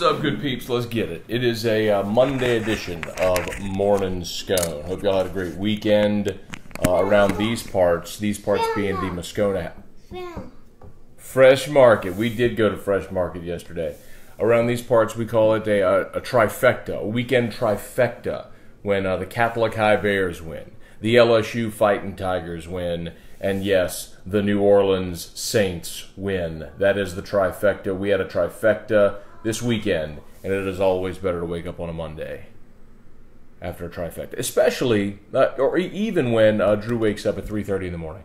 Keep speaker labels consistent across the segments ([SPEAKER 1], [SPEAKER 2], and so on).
[SPEAKER 1] up, good peeps? Let's get it. It is a Monday edition of Morning Scone. Hope y'all had a great weekend around these parts being the Moscone Fresh Market. We did go to Fresh Market yesterday. Around these parts, we call it a trifecta, a weekend trifecta, when the Catholic High Bears win, the LSU Fighting Tigers win, and yes, the New Orleans Saints win. That is the trifecta. We had a trifecta this weekend, and it is always better to wake up on a Monday after a trifecta, especially, or even when Drew wakes up at 3:30 in the morning.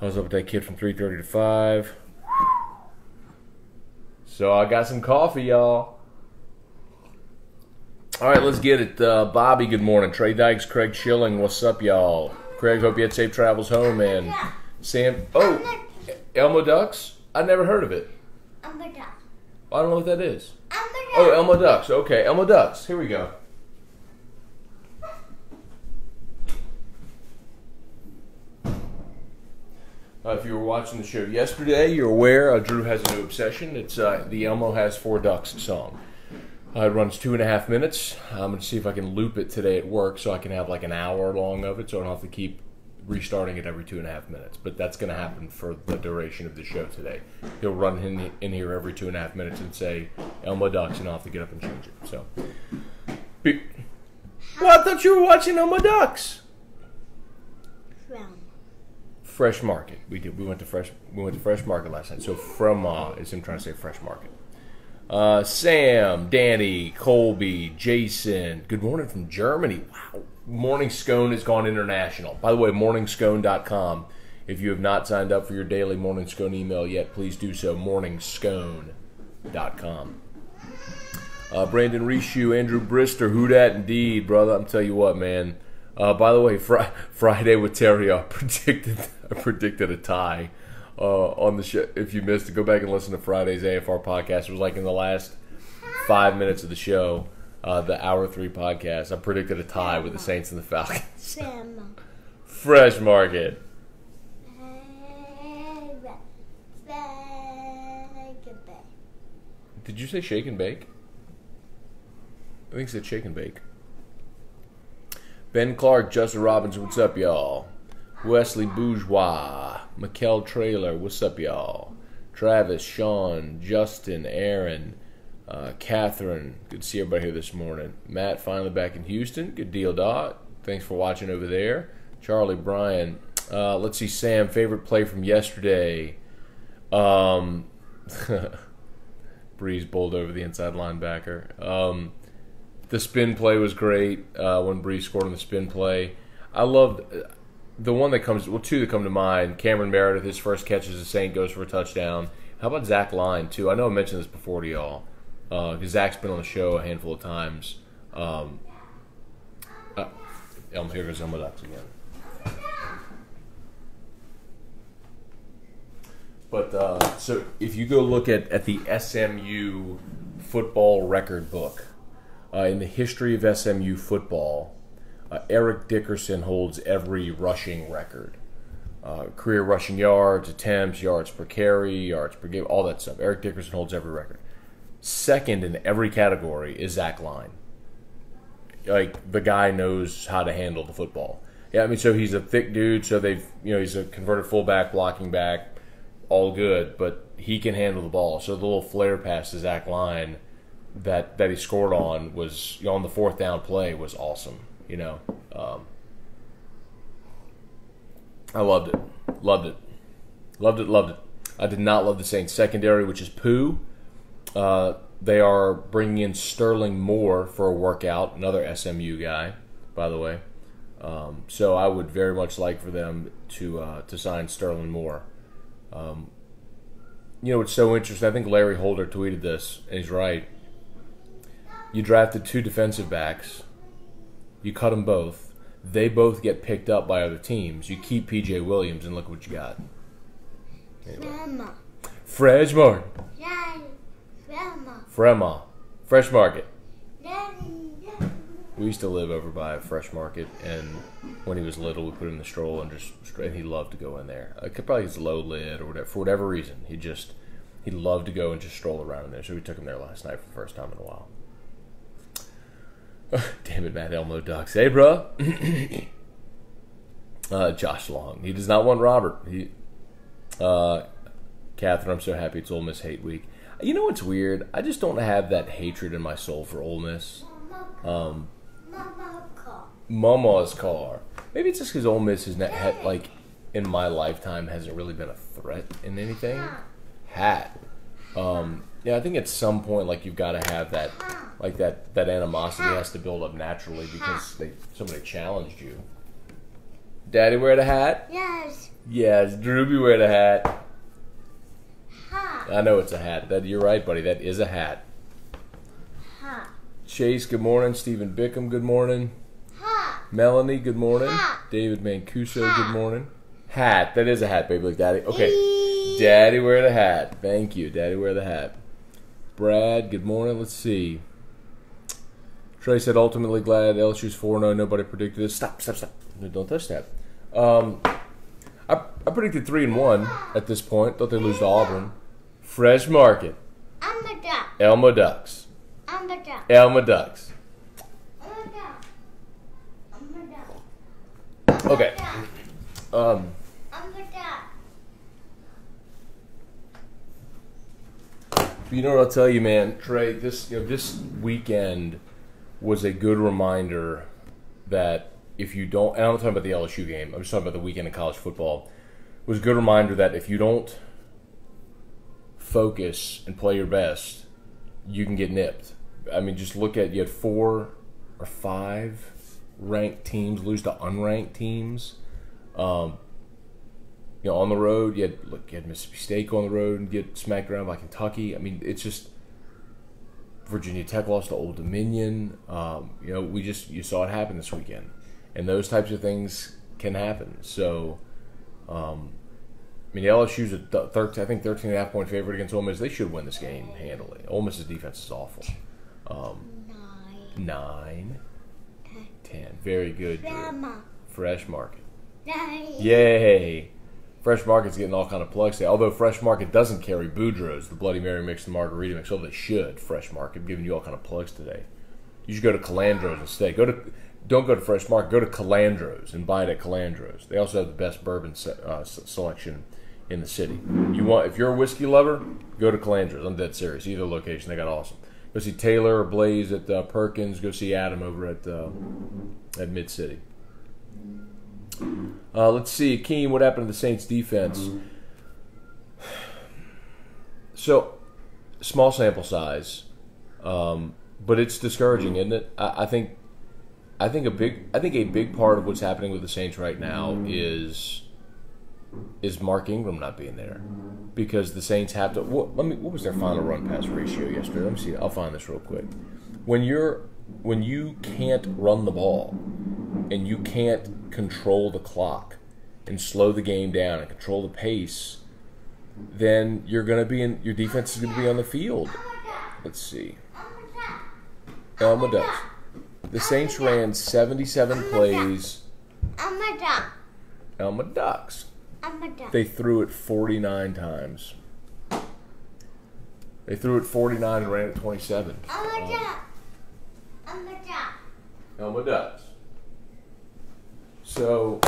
[SPEAKER 1] I was up with that kid from 3:30 to 5. So I got some coffee, y'all. All right, let's get it. Bobby, good morning. Trey Dykes, Craig Schilling, what's up, y'all? Craig, hope you had safe travels home. And Sam, Elmo Ducks? I never heard of it.
[SPEAKER 2] Elmo Ducks.
[SPEAKER 1] I don't know what that is.
[SPEAKER 2] Elmo Ducks.
[SPEAKER 1] Oh, Elmo Ducks. Okay, Elmo Ducks. Here we go. If you were watching the show yesterday, you're aware Drew has a new obsession. It's the Elmo Has 4 Ducks song. It runs 2.5 minutes. I'm going to see if I can loop it today at work so I can have like an hour long of it so I don't have to keep restarting it every 2.5 minutes. But that's going to happen for the duration of the show today. He'll run in here every 2.5 minutes and say Elmo Ducks, and I'll have to get up and change it. So, well, I thought you were watching Elmo Ducks. Fresh Market. We did. We went to Fresh Market last night. So is him trying to say Fresh Market. Sam, Danny, Colby, Jason. Good morning from Germany. Wow. Morning Scone has gone international. By the way, morningscone.com. If you have not signed up for your daily Morning Scone email yet, please do so. morningscone.com. Brandon Rishu, Andrew Brister, who dat indeed, brother. I'm telling you what, man. By the way, Friday with Terry, I predicted a tie on the show. If you missed it, go back and listen to Friday's AFR podcast. It was like in the last 5 minutes of the show, the Hour 3 podcast. I predicted a tie with the Saints and the Falcons. Fresh Market. Did you say shake and bake? I think it said shake and bake. Ben Clark, Justin Robinson, what's up, y'all? Wesley Bourgeois, Mikkel Trailer, what's up, y'all? Travis, Sean, Justin, Aaron, Catherine, good to see everybody here this morning. Matt, finally back in Houston, good deal, Dot. Thanks for watching over there. Charlie, Brian, let's see, Sam, favorite play from yesterday. Breeze bowled over the inside linebacker. The spin play was great when Breeze scored on the spin play. I loved the one that two that come to mind. Cameron Meredith, his first catch as a Saint, goes for a touchdown. How about Zach Line, too? I know I mentioned this before to y'all because Zach's been on the show a handful of times. Here goes Elmo Ducks again. But so if you go look at the SMU football record book, in the history of SMU football, Eric Dickerson holds every rushing record. Career rushing yards, attempts, yards per carry, yards per game, all that stuff. Eric Dickerson holds every record. Second in every category is Zach Line. Like, the guy knows how to handle the football. Yeah, I mean, so he's a thick dude, so he's a converted fullback, blocking back, all good, but he can handle the ball. So the little flare pass to Zach Line that he scored on was on the 4th down play was awesome. I loved it. I did not love the Saints secondary, which is poo. They are bringing in Sterling Moore for a workout, another SMU guy, by the way. So I would very much like for them to sign Sterling Moore. It's so interesting. I think Larry Holder tweeted this, and he's right. You drafted 2 defensive backs. You cut them both. They both get picked up by other teams. You keep P.J. Williams, and look what you got. Anyway. Fresh Market. Fresh Market. We used to live over by a Fresh Market, and when he was little, we put him in the stroll and he loved to go in there. Probably his low lid or whatever. For whatever reason, he He'd love to go and just stroll around in there. So we took him there last night for the first time in a while. Damn it, Matt. Elmo Ducks. Hey, bro. Josh Long. He does not want Robert. Catherine, I'm so happy it's Ole Miss hate week. You know what's weird? I just don't have that hatred in my soul for Ole Miss. Mama's car. Maybe it's just because Ole Miss is like in my lifetime hasn't really been a threat in anything. Hat. Yeah, I think at some point like you've got to have that, like that animosity has to build up naturally because somebody challenged you. Daddy wear the hat?
[SPEAKER 2] Yes.
[SPEAKER 1] Yes, Drewby wear the hat.
[SPEAKER 2] Hat.
[SPEAKER 1] I know it's a hat. You're right, buddy. That is a hat.
[SPEAKER 2] Hat.
[SPEAKER 1] Chase, good morning. Stephen Bickham, good morning.
[SPEAKER 2] Hat.
[SPEAKER 1] Melanie, good morning.
[SPEAKER 2] Hat.
[SPEAKER 1] David Mancuso, good morning. Hat. That is a hat, baby. Like Daddy. Okay. Daddy wear the hat. Thank you. Daddy wear the hat. Brad, good morning. Let's see. Trey said, ultimately glad LSU's 4-0. Nobody predicted this. Stop. Don't touch that. I predicted 3-1 at this point. Thought they'd lose to Auburn. Fresh Market.
[SPEAKER 2] Elmo Ducks.
[SPEAKER 1] Elmo Ducks.
[SPEAKER 2] Elmo Ducks.
[SPEAKER 1] Elmo Ducks.
[SPEAKER 2] Elmo Ducks.
[SPEAKER 1] Okay.
[SPEAKER 2] Elmo Ducks.
[SPEAKER 1] You know what I'll tell you, man, Trey. This weekend was a good reminder that if you don't, and I'm not talking about the LSU game. I'm just talking about the weekend of college football. It was a good reminder that if you don't focus and play your best, you can get nipped. I mean, just look at, you had 4 or 5 ranked teams lose to unranked teams. On the road, you had Mississippi State go on the road and get smacked around by Kentucky. I mean, it's just Virginia Tech lost to Old Dominion. You saw it happen this weekend, and those types of things can happen. So, the LSU's a 13.5 point favorite against Ole Miss. They should win this game handily. Ole Miss's defense is awful. 9, 10. Very good. Fresh Market.
[SPEAKER 2] 9.
[SPEAKER 1] Yay! Fresh Market's getting all kind of plugs today. Although Fresh Market doesn't carry Boudreaux's, the Bloody Mary mix, the Margarita mix. Although they should. Fresh Market, giving you all kind of plugs today. You should go to Calandro's instead. Don't go to Fresh Market. Go to Calandro's and buy it at Calandro's. They also have the best bourbon selection in the city. If you're a whiskey lover, go to Calandro's. I'm dead serious. Either location, they got awesome. Go see Taylor or Blaze at Perkins. Go see Adam over at Mid City. Let's see, Keem, what happened to the Saints defense? So, small sample size, but it's discouraging, isn't it? I think a big part of what's happening with the Saints right now is Mark Ingram not being there, because the Saints have to. What was their final run pass ratio yesterday? Let me see. I'll find this real quick. When you can't run the ball and you can't control the clock and slow the game down and control the pace, then your defense is going to be on the field. Let's see. Elmo Ducks. The Saints ran 77 plays. Elmo Ducks. They threw it 49 times. They threw it 49 and ran it 27. Elmo Ducks. So,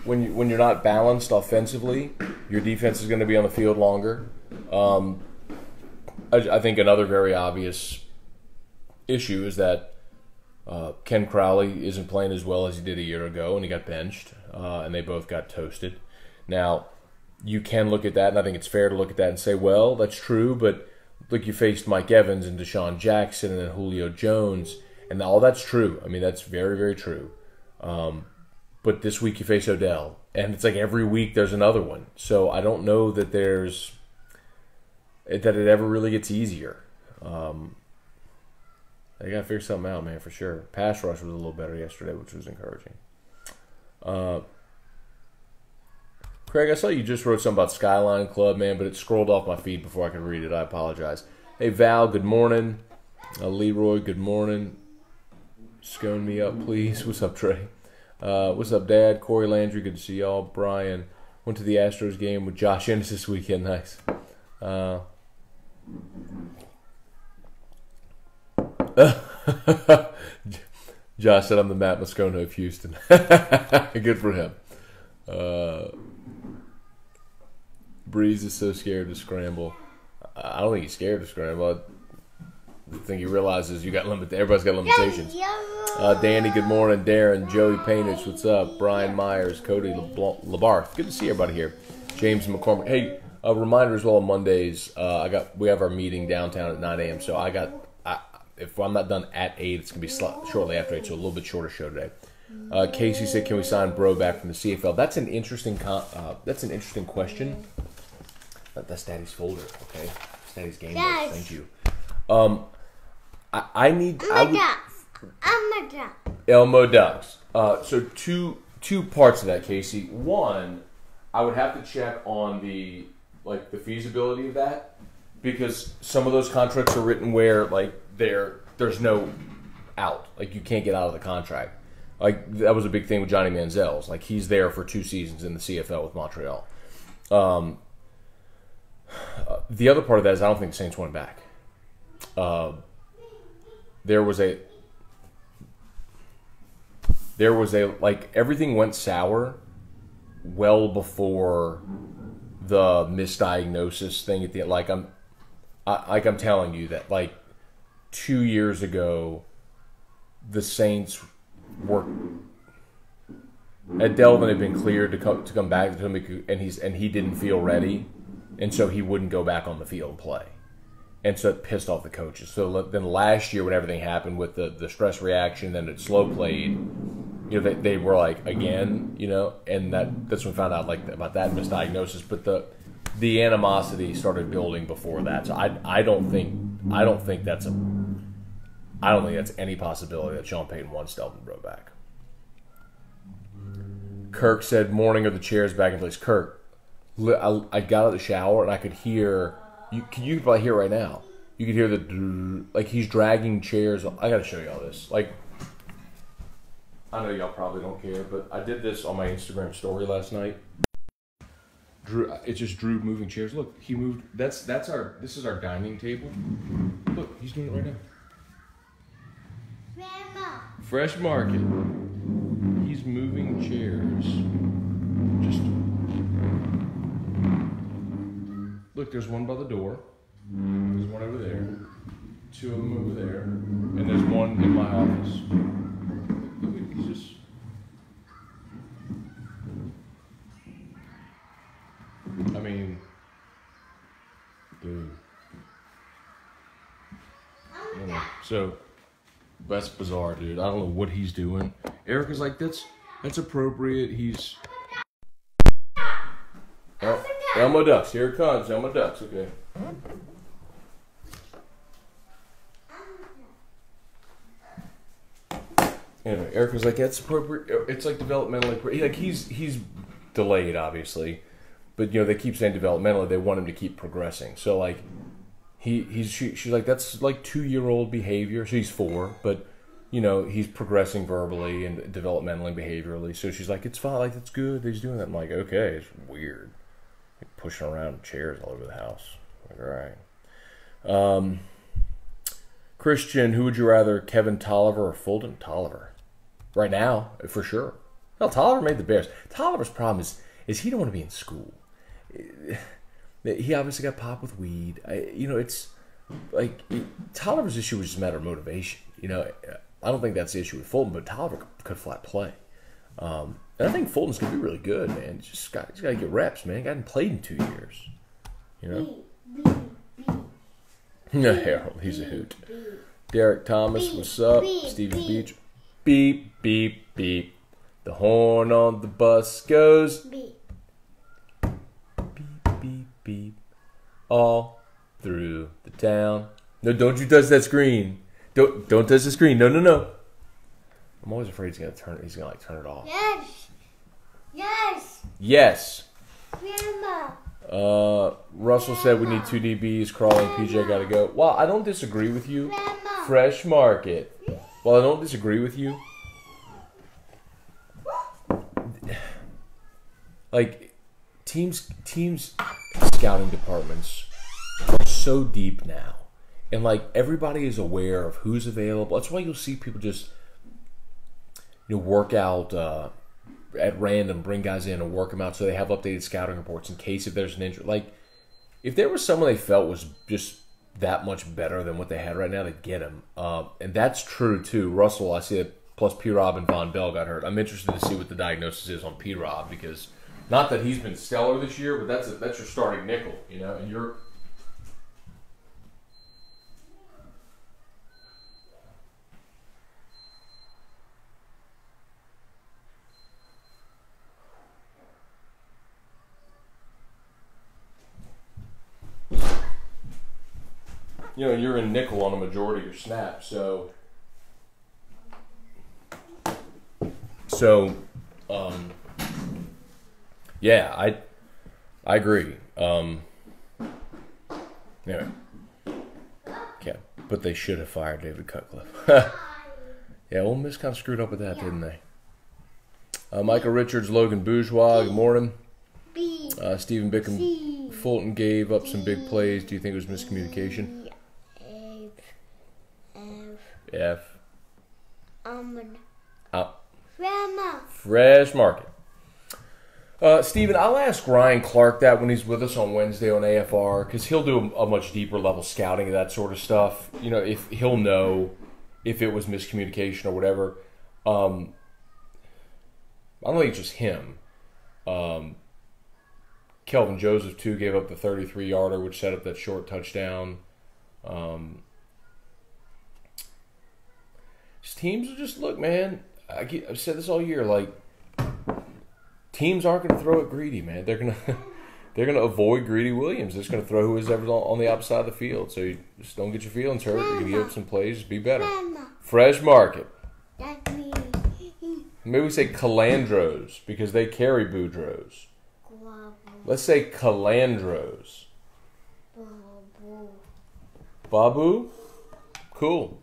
[SPEAKER 1] when you're not balanced offensively, your defense is going to be on the field longer. I think another very obvious issue is that Ken Crowley isn't playing as well as he did a year ago, and he got benched, and they both got toasted. Now, you can look at that, and I think it's fair to look at that and say, well, that's true, but look, you faced Mike Evans and Deshaun Jackson and then Julio Jones, and all that's true. I mean, that's very, very true. But this week you face Odell, and it's like every week there's another one. So I don't know that it ever really gets easier. They got to figure something out, man, for sure. Pass rush was a little better yesterday, which was encouraging. Craig, I saw you just wrote something about Skyline Club, man, but it scrolled off my feed before I could read it. I apologize. Hey, Val, good morning. Leroy, good morning. Scone me up, please. What's up, Trey? What's up, Dad? Corey Landry, good to see y'all. Brian, Went to the Astros game with Josh Ennis this weekend. Nice. Josh said I'm the Matt Moscona of Houston. Good for him. Breeze is so scared to scramble. I don't think he's scared to scramble. The thing he realizes everybody's got limitations. Danny, good morning. Darren, Joey Painich, what's up? Brian Myers, Cody LeBarth. Good to see everybody here. James McCormick. Hey, a reminder as well on Mondays. We have our meeting downtown at 9 a.m. So if I'm not done at 8, it's gonna be shortly after 8. So a little bit shorter show today. Casey said, "Can we sign Bro back from the CFL?" That's an interesting question. That's Daddy's folder, okay? That's Daddy's game notes. Thank you. Elmo Ducks. So two parts of that, Casey. One, I would have to check on the feasibility of that, because some of those contracts are written where there's no out. Like, you can't get out of the contract. Like, that was a big thing with Johnny Manziel's. Like, he's there for 2 seasons in the CFL with Montreal. The other part of that is I don't think the Saints want him back. There was a everything went sour well before the misdiagnosis thing at the end. I'm telling you that 2 years ago, the Saints were Delvin had been cleared to come back to him, and he didn't feel ready, and so he wouldn't go back on the field and play. And so it pissed off the coaches. So then last year, when everything happened with the stress reaction, then it slow played, they were like, again, and that's when we found out about that misdiagnosis. But the animosity started building before that. So I don't think that's any possibility that Sean Payton wants Delvin Breaux back. Kirk said, "Morning of the chairs back in place." Kirk, I got out of the shower and I could hear. You could probably hear it right now. You could hear he's dragging chairs. I got to show y'all this. I know y'all probably don't care, but I did this on my Instagram story last night. It's just Drew moving chairs. Look, he moved. This is our dining table. Look, he's doing it right now. Grandma. Fresh Market. He's moving chairs. Look, there's one by the door. There's one over there. 2 of them over there. And there's one in my office. Look, he's just... dude. So, that's bizarre, dude. I don't know what he's doing. Erica's like, that's appropriate. He's... Oh, Elmo Ducks. Here it comes. Elmo Ducks. Okay. Anyway, Erica's like, that's appropriate. It's developmentally. He's delayed, obviously, but they keep saying developmentally. They want him to keep progressing. So she's like, that's 2-year-old behavior. So he's 4, but he's progressing verbally and developmentally, behaviorally. So she's like, it's fine. It's good that he's doing that. I'm like, okay, it's weird. Pushing around chairs all over the house. All right. Christian, who would you rather, Kevin Tolliver or Fulton? Tolliver. Right now, for sure. Well, Tolliver made the Bears. Tolliver's problem is he don't want to be in school. He obviously got popped with weed. It's Tolliver's issue was just a matter of motivation. I don't think that's the issue with Fulton, but Tolliver could flat play. And I think Fulton's going to be really good, man. He's just got to get reps, man. He hasn't played in 2 years. Harold, he's a hoot. Derek Thomas, what's up? Stephen Beach. Beep, beep, beep. The horn on the bus goes. Beep, beep, beep. All through the town. No, don't you touch that screen. Don't touch the screen. No. I'm always afraid he's gonna turn it off. Yes. Grandma. Russell said we need 2 DBs. Crawling. PJ gotta go. Well, I don't disagree with you.
[SPEAKER 2] Grandma.
[SPEAKER 1] Fresh Market. Well, I don't disagree with you. teams scouting departments are so deep now, and like everybody is aware of who's available. That's why you'll see people just work out at random, bring guys in and work them out so they have updated scouting reports in case if there's an injury. Like if there was someone they felt was just that much better than what they had right now, they'd get him. And that's true too. Russell, I see it. Plus P-Rob and Von Bell got hurt. I'm interested to see what the diagnosis is on P-Rob because not that he's been stellar this year, but that's your starting nickel, and you're. And you're in nickel on a majority of your snaps, so yeah, I agree. Anyway, yeah, but they should have fired David Cutcliffe. Yeah, Ole Miss kind of screwed up with that, didn't they? Michael Richards, Logan Bourgeois, good morning. Stephen Bickham, Fulton gave up some big plays. Do you think it was miscommunication? F. Fresh Market. Steven, I'll ask Ryan Clark that when he's with us on Wednesday on AFR because he'll do a much deeper level scouting of that sort of stuff. If he'll know if it was miscommunication or whatever. I don't think it's just him. Kelvin Joseph, too, gave up the 33-yarder, which set up that short touchdown. Teams are just, look, man, I've said this all year, like, teams aren't going to throw it greedy, man. They're gonna avoid Greedy Williams. They're just going to throw whoever's on the opposite side of the field. So you just don't get your feelings hurt. You're going to give up some plays. Just be better. Fresh Market. Maybe we say Calandros because they carry Boudreaux. Let's say Calandros. Babu? Cool.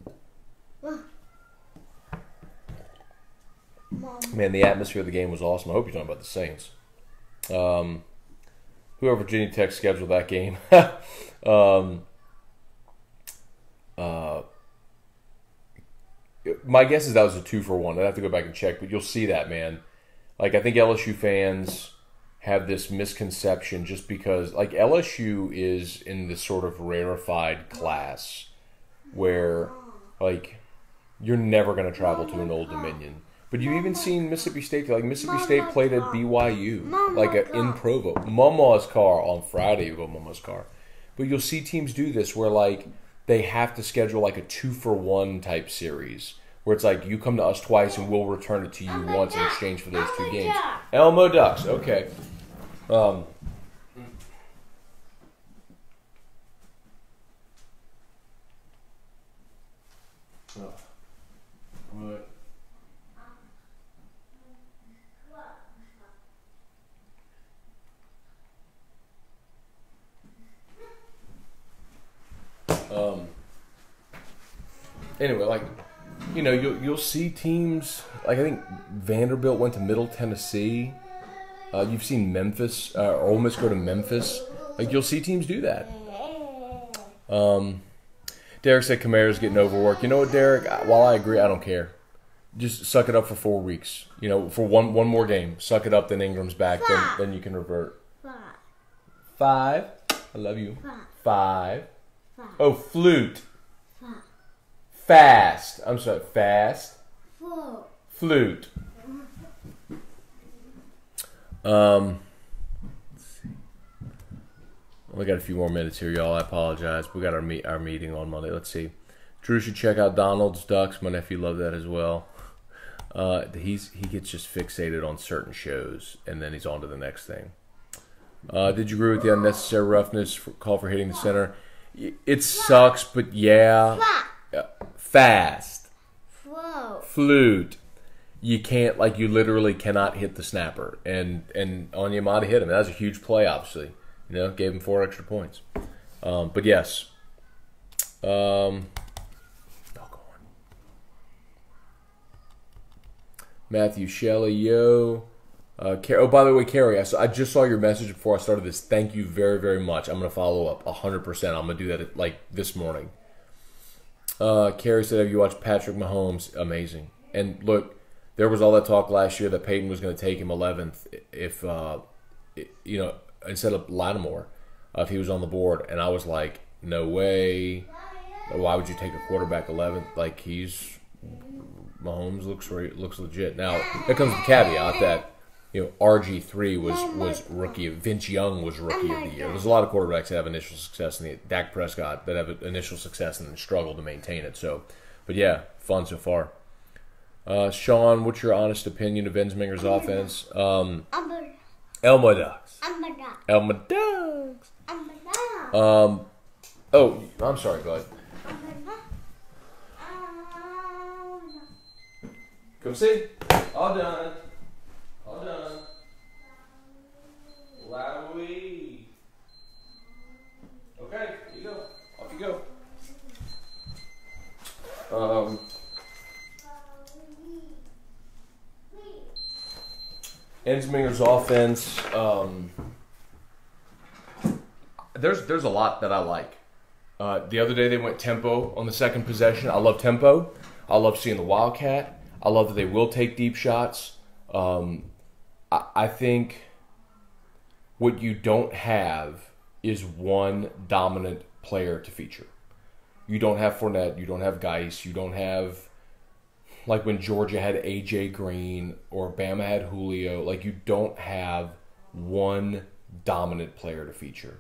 [SPEAKER 1] Man, the atmosphere of the game was awesome. I hope you're talking about the Saints. Whoever Virginia Tech scheduled that game. My guess is that was a 2-for-1. I'd have to go back and check, but you'll see that, man. Like, I think LSU fans have this misconception just because, like, LSU is in this sort of rarefied class where, like, you're never going to travel to an Old Dominion. But you've even seen Mississippi State. Like, Mississippi State played at BYU, like in Provo. Mama's car on Friday, you go Mama's car. But you'll see teams do this where, like, they have to schedule, like, a 2-for-1 type series where it's like, you come to us twice and we'll return it to you once in exchange for those 2 games. Elmo Ducks, okay. What? Anyway, like, you know, you'll see teams, like I think Vanderbilt went to Middle Tennessee. You've seen Memphis, Ole Miss go to Memphis. Like, you'll see teams do that. Derek said Kamara's getting overworked. You know what, Derek? While I agree, I don't care. Just suck it up for 4 weeks. You know, for one more game. Suck it up, then Ingram's back. Then you can revert. 5. I love you. 5. Oh, flute. Fast. I'm sorry, fast. Flute. Let's see. We got a few more minutes here, y'all. I apologize. We got our meeting on Monday. Let's see. Drew should check out Donald's Ducks. My nephew loved that as well. He gets just fixated on certain shows, and then he's on to the next thing. Did you agree with the unnecessary roughness call for hitting the center? It sucks, but yeah. Fast. Flute. You can't, like, you literally cannot hit the snapper. And Onyemata hit him. That was a huge play, obviously. You know, gave him 4 extra points. But yes. Matthew Shelley, yo. Oh, by the way, Carrie, I just saw your message before I started this. Thank you very, very much. I'm going to follow up 100%. I'm going to do that like this morning. Carrie said, have you watched Patrick Mahomes? Amazing. And look, there was all that talk last year that Peyton was going to take him 11th if, instead of Lattimore, if he was on the board. And I was like, no way. Why would you take a quarterback 11th? Like, Mahomes looks legit. Now, there comes the caveat that, RG3 was rookie. Vince Young was rookie of the year. There's a lot of quarterbacks that have initial success, and Dak Prescott that have initial success and then struggle to maintain it. So, but yeah, fun so far. Sean, what's your honest opinion of Ensminger's offense? Elmo Ducks. Elmo Ducks. Oh, I'm sorry. Go ahead. Come see. All done. All done. Loudly. Okay, here you go. Off you go. Ensminger's offense. There's a lot that I like. The other day they went tempo on the second possession. I love tempo. I love seeing the Wildcat. I love that they will take deep shots. I think what you don't have is one dominant player to feature. You don't have Fournette. You don't have Geis. You don't have, like when Georgia had A.J. Green or Bama had Julio. Like, you don't have one dominant player to feature.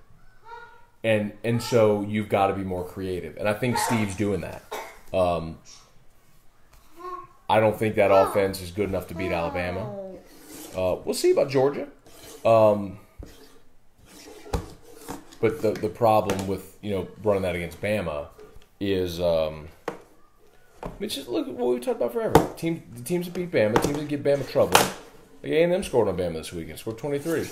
[SPEAKER 1] And so you've got to be more creative. And I think Steve's doing that. I don't think that offense is good enough to beat Alabama. We'll see about Georgia. But the problem with, running that against Bama is, just look at what we've talked about forever. The teams that beat Bama, teams that give Bama trouble. Like A&M scored on Bama this weekend, scored 23.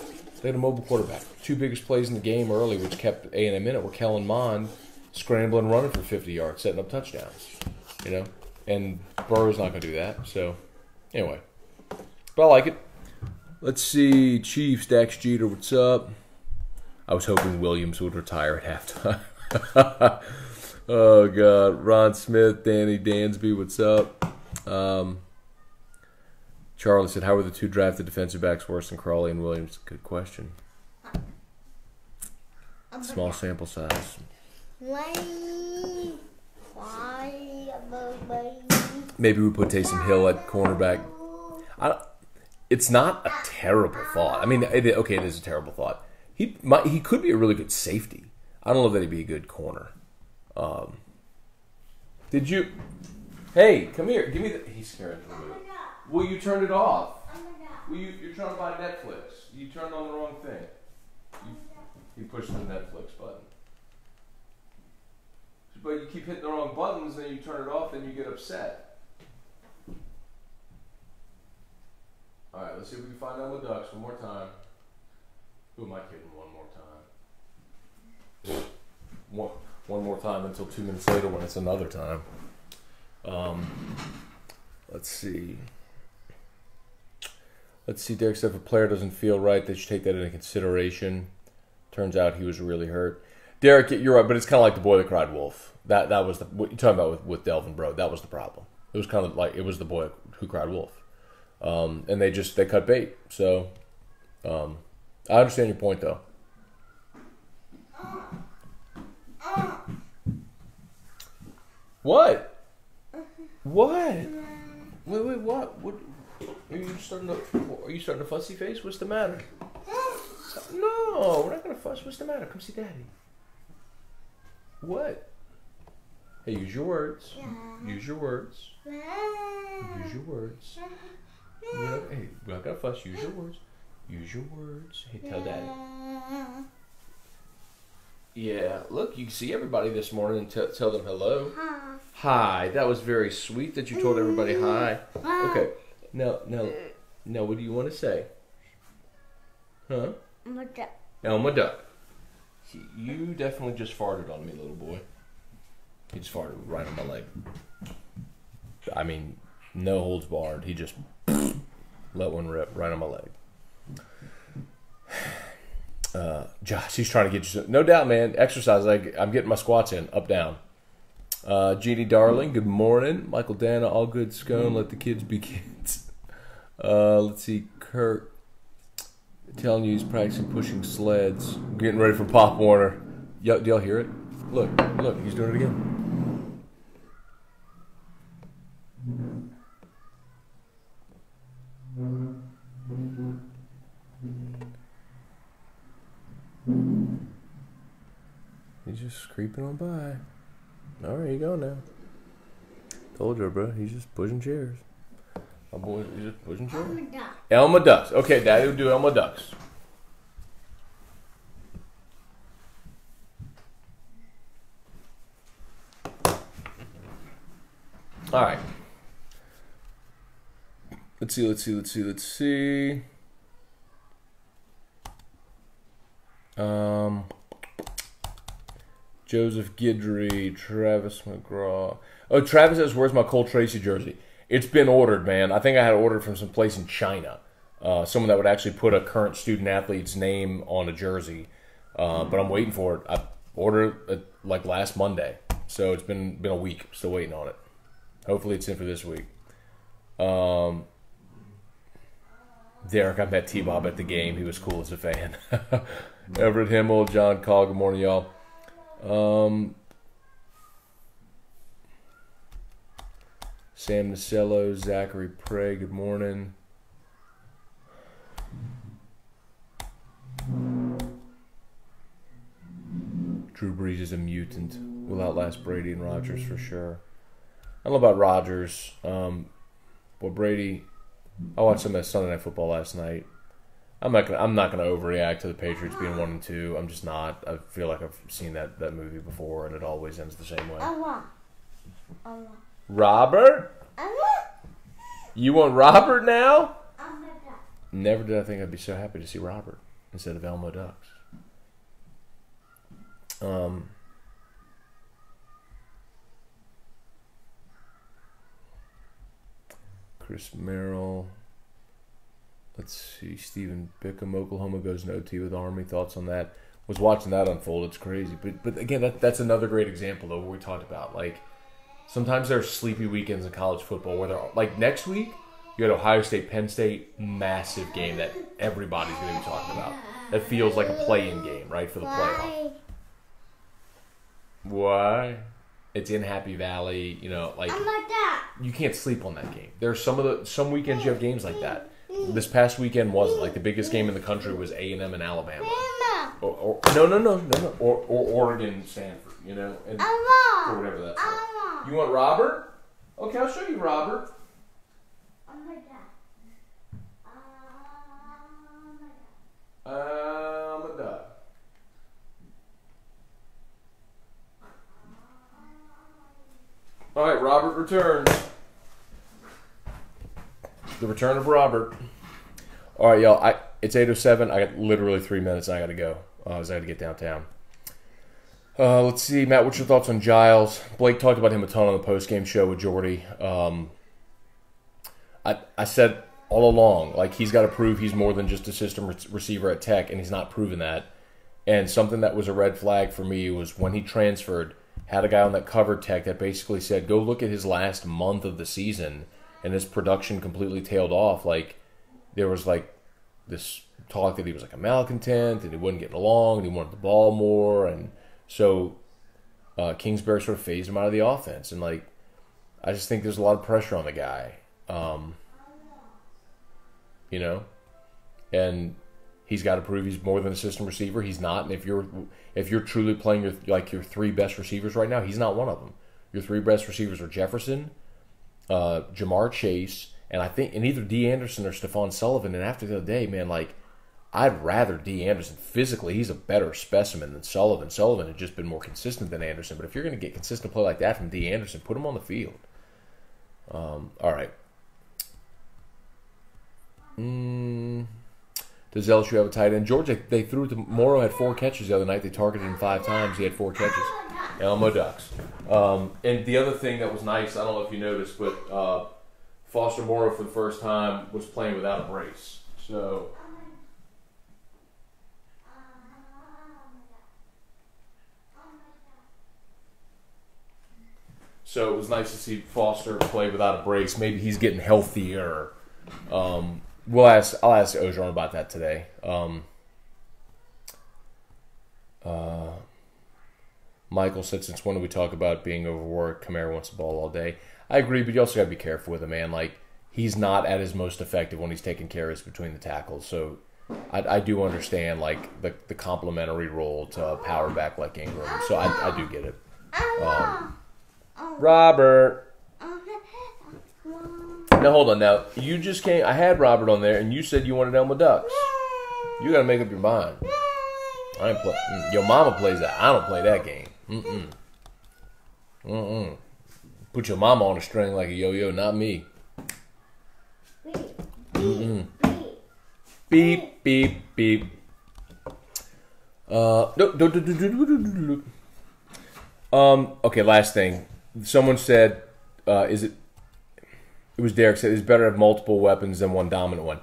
[SPEAKER 1] They had a mobile quarterback. Two biggest plays in the game early, which kept A&M in it, were Kellen Mond scrambling, running for 50 yards, setting up touchdowns. And Burrow's not going to do that. So, anyway. But I like it. Let's see. Chiefs, Dax Jeter, what's up? I was hoping Williams would retire at halftime. Oh, God. Ron Smith, Danny Dansby, what's up? Charlie said, how were the two drafted defensive backs worse than Crawley and Williams? Good question. Small sample size. Maybe we put Taysom Hill at cornerback. It's not a terrible thought. I mean, it is a terrible thought. He could be a really good safety. I don't know that he'd be a good corner. Did you? Hey, come here. Give me the. He's scared of me. Well, you turned it off. Well, you're trying to buy Netflix. You turned on the wrong thing. You pushed the Netflix button. But you keep hitting the wrong buttons, and you turn it off, and you get upset. All right, let's see if we can find Elmo Ducks one more time. Who am I kidding? One more time. One more time until 2 minutes later when it's another time. Let's see. Derek said if a player doesn't feel right, they should take that into consideration. Turns out he was really hurt. Derek, you're right, but it's kind of like the boy that cried wolf. That was what you're talking about with Delvin Breaux. That was the problem. It was kind of like it was the boy who cried wolf. And they cut bait. So I understand your point, though. What? What? Wait, what? What? Are you starting to fussy face? What's the matter? No, we're not gonna fuss. What's the matter? Come see Daddy. What? Hey, use your words. Use your words. Use your words. Hey, we're not gonna fuss. Use your words. Use your words. Hey, tell Daddy. Yeah, look, you see everybody this morning and tell them hello. Hi. That was very sweet that you told everybody hi. Okay. Now, what do you want to say? Huh? Elmo Duck. You definitely just farted on me, little boy. He just farted right on my leg. I mean, no holds barred. He just let one rip right on my leg. Josh, he's trying to get you. No doubt, man. Exercise. I'm getting my squats in. Up, down. Jeannie Darling, good morning. Michael Dana, all good. Scone, let the kids be kids. Let's see. Kurt, telling you he's practicing pushing sleds. Getting ready for Pop Warner. Do y'all hear it? Look, he's doing it again. He's just creeping on by. All right, you go now. Told you, bro. He's just pushing chairs. My boy, he's just pushing chairs.
[SPEAKER 2] Elmo Ducks.
[SPEAKER 1] Elmo Ducks. Okay, Daddy will do Elmo Ducks. All right. Let's see. Joseph Guidry, Travis McGraw. Oh, Travis says, where's my Cole Tracy jersey? It's been ordered, man. I think I had it ordered from some place in China. Someone that would actually put a current student athlete's name on a jersey. But I'm waiting for it. I ordered it like last Monday. So it's been a week. Still waiting on it. Hopefully it's in for this week. Derek, I met T-Bob at the game. He was cool as a fan. Everett Himmel, John Call, good morning, y'all. Sam Nacello, Zachary Prey, good morning. Drew Brees is a mutant. Will outlast Brady and Rodgers for sure. I don't know about Rodgers. Brady, I watched some of that Sunday Night Football last night. I'm not gonna overreact to the Patriots being 1-2. I'm just not. I feel like I've seen that movie before, and it always ends the same way. Robert? You want Robert now? Never did I think I'd be so happy to see Robert instead of Elmo Ducks. Chris Merrill. Let's see. Stephen Bickham, Oklahoma goes no OT with Army. Thoughts on that? Was watching that unfold. It's crazy. But again, that's another great example, though, what we talked about. Like, sometimes there are sleepy weekends in college football where they're, like, next week, you got Ohio State, Penn State, massive game that everybody's going to be talking about. That feels like a play-in game, right, for the playoff. Why? It's in Happy Valley, you know, like, you can't sleep on that game. There's some weekends you have games like that. This past weekend wasn't. Like, the biggest game in the country was A&M and Alabama. Or Oregon, Stanford, you know, and or whatever that's like. You want Robert? Okay, I'll show you Robert. I'm a duck. All right, Robert returns. The return of Robert. All right, y'all. It's 8:07. I got literally 3 minutes. And I got to go. I got to get downtown. Let's see, Matt. What's your thoughts on Giles? Blake talked about him a ton on the post-game show with Jordy. I said all along, like, he's got to prove he's more than just a system receiver at Tech, and he's not proven that. And something that was a red flag for me was when he transferred, had a guy on that covered Tech that basically said, go look at his last month of the season, and his production completely tailed off. Like, there was, like, this talk that he was, like, a malcontent, and he wasn't getting along, and he wanted the ball more, and so Kingsbury sort of phased him out of the offense. And, like, I just think there's a lot of pressure on the guy, you know, and he's got to prove he's more than a system receiver. He's not, and if you're truly playing your three best receivers right now, he's not one of them. Your three best receivers are Jefferson, Jamar Chase, and I think either D. Anderson or Stephon Sullivan. And after the other day, man, like, I'd rather D. Anderson. Physically, he's a better specimen than Sullivan. Sullivan had just been more consistent than Anderson. But if you're going to get consistent play like that from D. Anderson, put him on the field. All right. Does LSU have a tight end? Georgia, they threw it to Morrow, had 4 catches the other night. They targeted him 5 times. He had 4 catches. Elmo Ducks. And the other thing that was nice, I don't know if you noticed, but Foster Morrow for the first time was playing without a brace. So So it was nice to see Foster play without a brace. Maybe he's getting healthier. I'll ask Ojon about that today. Michael said, since when do we talk about being overworked? Kamara wants the ball all day. I agree, but you also got to be careful with him, man. Like, he's not at his most effective when he's taking carries between the tackles. So I do understand, like, the complementary role to a power back like Ingram. So I do get it. Robert. Now, hold on. Now, you just came. I had Robert on there, and you said you wanted Elmo Ducks. You got to make up your mind. I ain't play. Your mama plays that. I don't play that game. Put your mama on a string like a yo-yo, not me. Beep, beep, beep. Okay, last thing. Someone said, it was Derek said, it's better to have multiple weapons than one dominant one.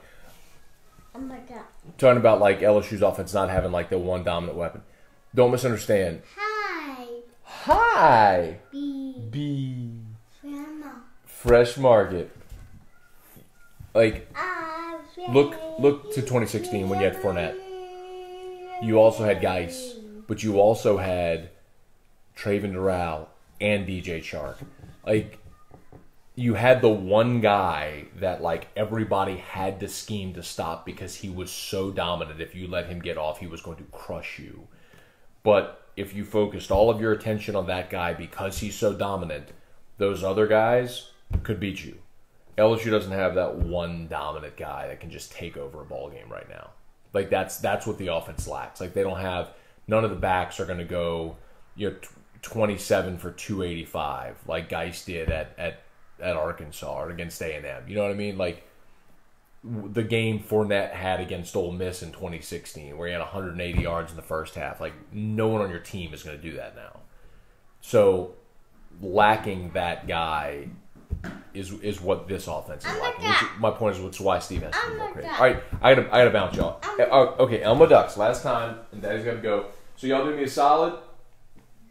[SPEAKER 2] Oh my God.
[SPEAKER 1] Talking about, like, LSU's offense not having, like, the one dominant weapon. Don't misunderstand. Hi. B. Fresh Market. Like, look to 2016 when you had Fournette. You also had Geis, but you also had Traven Doral and DJ Chark. Like, you had the one guy that, like, everybody had to scheme to stop because he was so dominant. If you let him get off, he was going to crush you. But if you focused all of your attention on that guy because he's so dominant, those other guys could beat you. LSU doesn't have that one dominant guy that can just take over a ball game right now. Like, that's what the offense lacks. Like, they don't have, none of the backs are going to go, 27 for 285 like Geis did at Arkansas or against A&M. You know what I mean? Like, the game Fournette had against Ole Miss in 2016 where he had 180 yards in the first half. Like, no one on your team is going to do that now. So, lacking that guy is what this offense is lacking. My point is, it's why Steve has to be more creative. All right, I gotta bounce y'all. Okay, Elmo Ducks. Last time, and Daddy's got to go. So y'all do me a solid.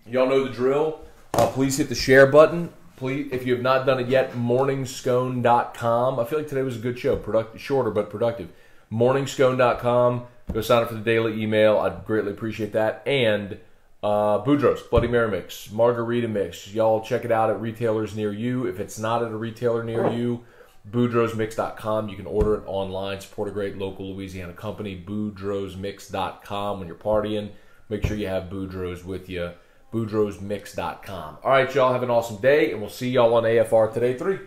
[SPEAKER 1] Y'all know the drill. Please hit the share button. Please, if you have not done it yet, morningscone.com. I feel like today was a good show. Shorter but productive. Morningscone.com. Go sign up for the daily email. I'd greatly appreciate that. And Boudreaux's Bloody Mary Mix, Margarita Mix. Y'all check it out at retailers near you. If it's not at a retailer near you, boudreauxmix.com. You can order it online. Support a great local Louisiana company, boudreauxmix.com. When you're partying, make sure you have Boudreaux's with you. boudreauxmix.com. All right, y'all, have an awesome day, and we'll see y'all on AFR Today 3.